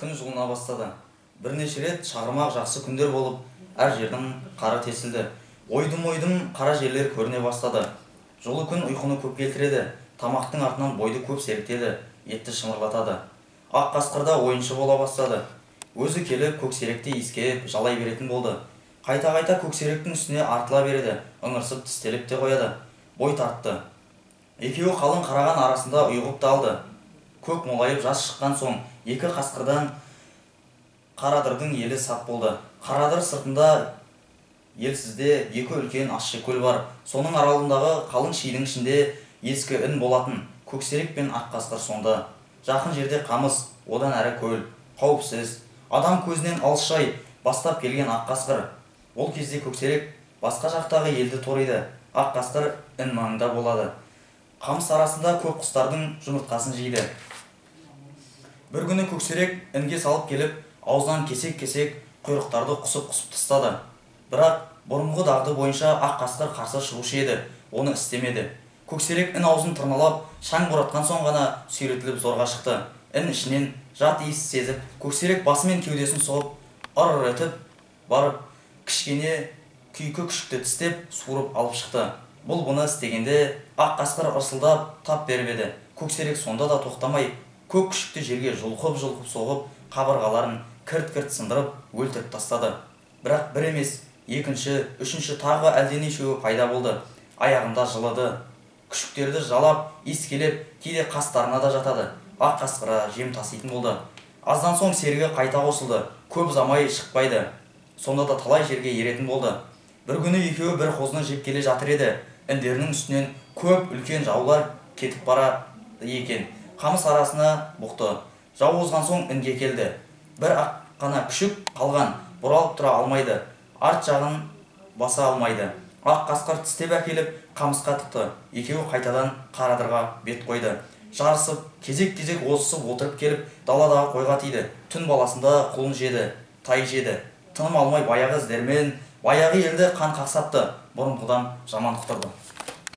күн жылына бастады. Бірнеше рет шағырмақ жақсы күндер болып, әр жердің қары тесілді. Ойдым-ойдым қара жерлер көріне бастады. Жолы күн ұйқыны көп келтіреді, тамақтың артынан бойды көп серіктеді, етті шымырлатады. Ақ қасқырда ойыншы бола бастады. Өзі келіп көксеректі иіскеп жалай беретін болды. Қайта-қайта көксеректің үстіне артыла береді, ыңырсып тістеліп те қояды. Бой тартты. Екеуі қалың қараған арасында ұйығып та алды. Көк молайып жас шыққан соң, екі қасқырдан Қарадырдың елі сап болды. Қарадыр сыртында елсізде екі үлкен ащы көл бар. Соның аралығындағы қалың шидің ішінде ескі ін болатын. Көксерек пен ақ қасқыр сонда. Жақын жерде қамыс, одан әрі көл. Қауіпсіз. Адам көзінен алшай бастап келген ақ қасқыр. Ол кезде көксерек басқа жақтағы елді ториды. Ақ қасқыр ін маңында болады. Қамыс арасында көп құстардың жұмыртқасын жейді. Бір күні көксерек інге салып келіп, аузынан кесек-кесек құйрықтарды құсып-құсып тастады. Бірақ бұрынғы дағды бойынша ақ қасқыр қарсы шығушы еді, оны істемеді. Көксерек ін аузын тырналап, шаң боратқан соң ғана сүйретіліп зорға шықты. Ін ішінен жат иіс сезіп, көксерек басымен кеудесін соғып, ыр етіп барып, кішкене күйкі күшікті тістеп, суырып алып шықты. Бұл бұны істегенде ақ қасқыр ырсылдап тап беріп еді. Көксерек сонда да тоқтамай, көк күшікті жерге жұлқып-жұлқып соғып, қабырғаларын кірт-кірт сындырып, өлтіріп тастады. Бірақ бір емес, екінші, үшінші тағы әлденешеуі пайда болды. Аяғында жылыды. Күшіктерді жалап, иіскелеп, кейде қастарына да жатады. Ақ қасқыра жем таситын болды. Аздан соң серігі қайта қосылды. Көп ұзамай шықпайды. Сонда да талай жерге еретін болды. Бір күні екеуі бір қозыны жеп келе жатыр еді. Індерінің үстінен көп үлкен жаулар кетіп барады екен. Қамыс арасына бұқты. Жау озған соң інге келді. Бір ақ қана күшік қалған, бұралып тұра алмайды. Арт жағын баса алмайды. Ақ қасқыр тістеп әкеліп қамысқа тықты. Екеуі қайтадан Қарадырға бет қойды. Жарысып, кезек-кезек осысып отырып келіп, даладағы қойға тиді. Түн баласында құлын жеді, тай жеді. Тыным алмай баяғы іздермен, баяғы елді қан қақсатты. Бұрынғыдан жаман құтырды.